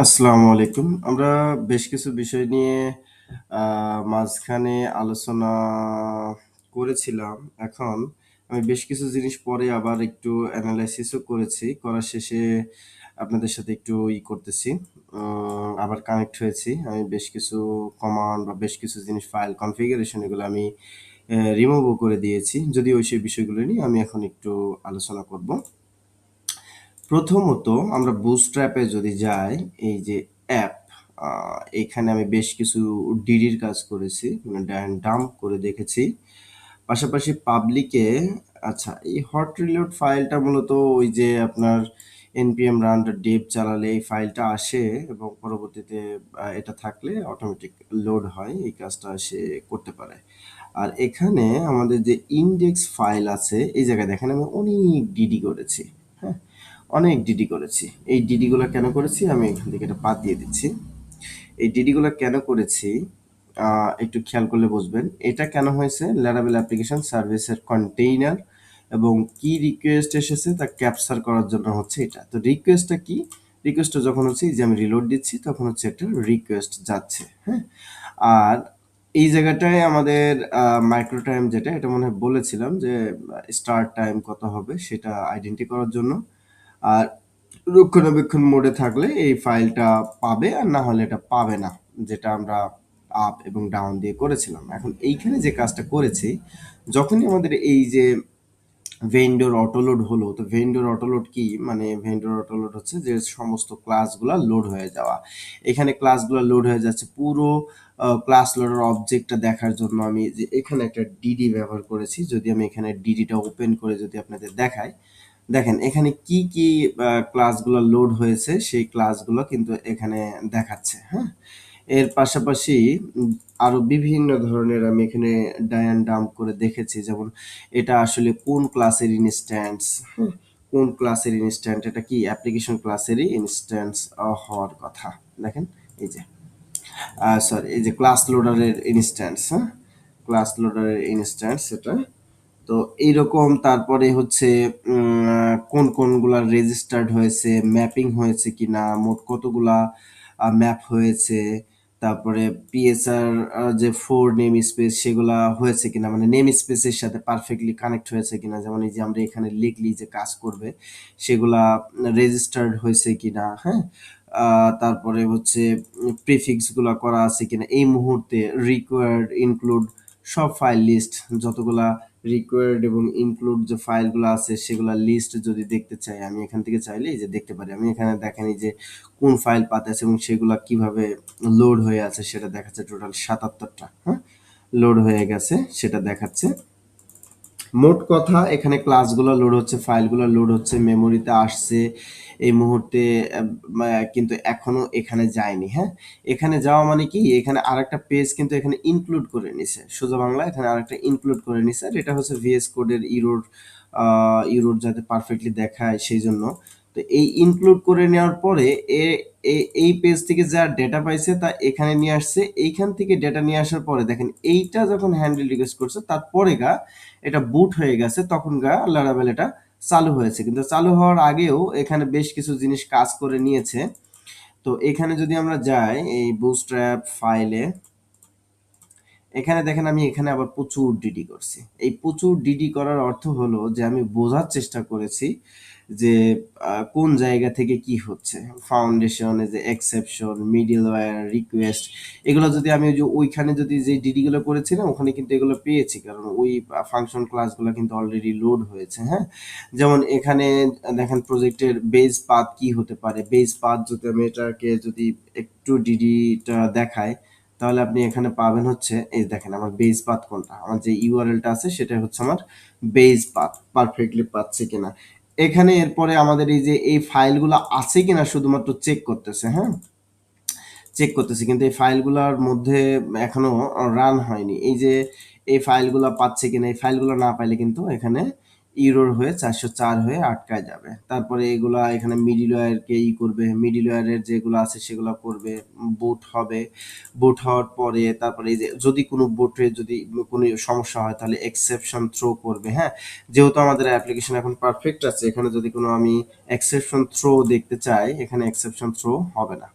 আসসালামু আলাইকুম। আমরা বেশ কিছু বিষয় নিয়ে মাঝখানে আলোচনা করেছিলাম। এখন আমি বেশ কিছু জিনিস পরে আবার একটু এনালাইসিস ও করেছি। করার শেষে আপনাদের সাথে একটু করতেছি। আবার কানেক্ট হয়েছি। আমি বেশ কিছু কমান্ড বা বেশ কিছু জিনিস ফাইল কনফিগারেশন এগুলো আমি রিমুভ ও করে দিয়েছি। যদিও সেই বিষয়গুলো নিয়ে আমি এখন একটু আলোচনা করব। প্রথমত আমরা বুটস্ট্র্যাপ এ যদি যাই, এই যে অ্যাপ, আ এখানে আমি বেশ কিছু ডিডির কাজ করেছি। মানে ডাম্প করে দেখেছি। পাশাপাশি পাবলিকে আচ্ছা, এই হট রিলোড ফাইলটা মূলত ওই যে আপনার npm run.dev চালালে এই ফাইলটা আসে এবং পরবর্তীতে এটা থাকলে অটোমেটিক লোড হয়। এই কাজটা সে করতে পারে। আর এখানে আমাদের যে ইনডেক্স ফাইল আছে, এই জায়গায় দেখেন আমি অনেক ডিডি করেছি। হ্যাঁ? অনেক ডিডি করেছি। এই ডিডি গুলা কেন করেছি আমি এখান থেকে এটা বাদ দিয়ে দিচ্ছি। এই ডিডি গুলা কেন করেছি একটু খেয়াল করলে বুঝবেন। এটা কেন হয়েছে? Laravel অ্যাপ্লিকেশন সার্ভিসের কন্টেইনার এবং কি রিকোয়েস্ট এসেছে তা ক্যাপচার করার জন্য হচ্ছে এটা। তো রিকোয়েস্টটা কি? রিকোয়েস্টটা যখন হচ্ছে এই যে আমি রিলোড দিচ্ছি তখন হচ্ছে একটা রিকোয়েস্ট যাচ্ছে। হ্যাঁ? আর এই জায়গাটায় আমাদের মাইক্রো টাইম যেটা এটা মনে হয় বলেছিলাম যে স্টার্ট টাইম কত হবে সেটা আইডেন্টি করার জন্য। আর রক্ষণাবেক্ষণ মোডে থাকলে এই ফাইলটা পাবে আর না হলে এটা পাবে না, যেটা আমরা আপ এবং ডাউন দিয়ে করেছিলাম। এখন এইখানে যে কাজটা করেছি, যখনই আমাদের এই যে ভেন্ডর অটোলোড হলো, তো ভেন্ডর অটোলোড কি? মানে ভেন্ডর অটোলোড হচ্ছে যে সমস্ত ক্লাসগুলা লোড হয়ে যাওয়া। এখানে ক্লাসগুলা লোড হয়ে যাচ্ছে পুরো ক্লাস লোডার অবজেক্টটা দেখার জন্য আমি যে এখানে একটা ডিডি ব্যবহার করেছি। যদি আমি এখানে ডিডিটা ওপেন করে যদি আপনাদের দেখাই, দেখেন এখানে কি কি ক্লাসগুলো লোড হয়েছে সেই ক্লাসগুলো কিন্তু এখানে দেখাচ্ছে। হ্যাঁ, এর পাশাপাশি আরো বিভিন্ন ধরনের আমি এখানে ডায়ান ডাম্প করে দেখেছি, যেমন এটা আসলে কোন ক্লাসের ইনস্ট্যান্স। হ্যাঁ, কোন ক্লাসের ইনস্ট্যান্স, এটা কি অ্যাপ্লিকেশন ক্লাসেরই ইনস্ট্যান্স হওয়ার কথা। দেখেন এই যে সরি, এই যে ক্লাস লোডারের ইনস্ট্যান্স। হ্যাঁ, ক্লাস লোডারের ইনস্ট্যান্স এটা। তো এইরকম তারপরে হচ্ছে কোন কোনগুলা রেজিস্টার্ড হয়েছে, ম্যাপিং হয়েছে কিনা, মোট কতগুলা ম্যাপ হয়েছে, তারপরে পিএসআর যে ফোর নেম স্পেস সেগুলা হয়েছে কিনা, মানে নেম স্পেসের সাথে পারফেক্টলি কানেক্ট হয়েছে কিনা, যেমন এই যে আমরা এখানে লিখলি যে কাজ করবে সেগুলা রেজিস্টার্ড হয়েছে কিনা। হ্যাঁ, তারপরে হচ্ছে প্রিফিক্স গুলা করা আছে কিনা এই মুহূর্তে, রিকোয়ার্ড ইনক্লুড সব ফাইল লিস্ট যতগুলা রিকোয়ার্ড এবং ইনক্লুড যে ফাইলগুলো আছে সেগুলা লিস্ট যদি দেখতে চাই আমি এখান থেকে চাইলে এই যে দেখতে পারি। আমি এখানে দেখেন এই যে কোন ফাইল পাতে আছে এবং সেগুলা কিভাবে লোড হয়ে আছে সেটা দেখাচ্ছে। টোটাল ৭৭টা, হ্যাঁ, লোড হয়ে গেছে সেটা দেখাচ্ছে। মোট কথা এখানে ক্লাসগুলো লোড হচ্ছে, ফাইলগুলো লোড হচ্ছে, মেমোরিতে আসছে এই মুহূর্তে, কিন্তু এখনো এখানে যায়নি। হ্যাঁ, এখানে যাওয়া মানে কি, এখানে আরেকটা পেজ কিন্তু এখানে ইনক্লুড করে নিছে। সোজা বাংলা এখানে আরেকটা ইনক্লুড করে নিছে, আর এটা হচ্ছে ভিএস কোডের ইরোর যাতে পারফেক্টলি দেখায় সেই জন্য। তো এই ইনক্লুড করে নেওয়ার পরে এই পেজ থেকে যা ডেটা পাইছে তা এখানে নিয়ে আসছে। এইখান থেকে ডেটা নিয়ে আসার পরে দেখেন এইটা যখন হ্যান্ডেল রিকোয়েস্ট করছে তারপরে এটা বুট হয়ে গেছে, তখন লারাভেল এটা চালু হয়েছে। কিন্তু চালু হওয়ার আগেও এখানে বেশ কিছু জিনিস কাজ করে নিয়েছে। তো এখানে যদি আমরা যাই এই বুটস্ট্র্যাপ ফাইলে, এখানে দেখেন আমি এখানে আবার প্রচুর ডিডি করছি। এই প্রচুর ডিডি করার অর্থ হলো যে আমি বোঝার চেষ্টা করেছি যে কোন জায়গা থেকে কি হচ্ছে। ফাউন্ডেশন, যে এক্সেপশন, মিডলওয়্যার, রিকোয়েস্ট, এগুলো যদি আমি ওই যে ওইখানে যদি যে ডিডি গুলো করেছিলাম ওখানে কিন্তু এগুলো পেয়েছি, কারণ ওই ফাংশন ক্লাসগুলো কিন্তু অলরেডি লোড হয়েছে। হ্যাঁ, যেমন এখানে দেখেন প্রজেক্টের বেস পাথ কি হতে পারে। বেস পাথ যদি আমি এটাকে যদি একটু ডিডিটা দেখাই তাহলে আপনি এখানে পাবেন হচ্ছে এই দেখেন আমার বেস পাথ কোনটা, আমার যে ইউআরএলটা আছে সেটা হচ্ছে আমার বেস পাথ, পারফেক্টলি পাচ্ছে কিনা। এখানে এরপরে আমাদের এই যে এই ফাইলগুলো আছে কিনা শুধুমাত্র চেক করতেছে। হ্যাঁ, চেক করতেছি, কিন্তু এই ফাইলগুলোর মধ্যে এখনো রান হয়নি। এই যে এই ফাইলগুলো পাচ্ছে কিনা, এই ফাইলগুলো না পাইলে কিন্তু এখানে ইরোর হয়ে 404 হয়ে আটকায় যাবে। তারপরে এগুলা এখানে মিডলওয়্যারকে করবে, মিডলওয়্যারের যেগুলো আছে সেগুলো করবে, বুট হবে। বুট হওয়ার পরে তারপরে এই যে যদি কোনো বুটে যদি কোনো সমস্যা হয় তাহলে এক্সেপশন থ্রো করবে। হ্যাঁ, যেহেতু আমাদের অ্যাপ্লিকেশন এখন পারফেক্ট আছে, এখানে যদি কোনো আমি এক্সেপশন থ্রো দেখতে চাই এখানে এক্সেপশন থ্রো হবে না।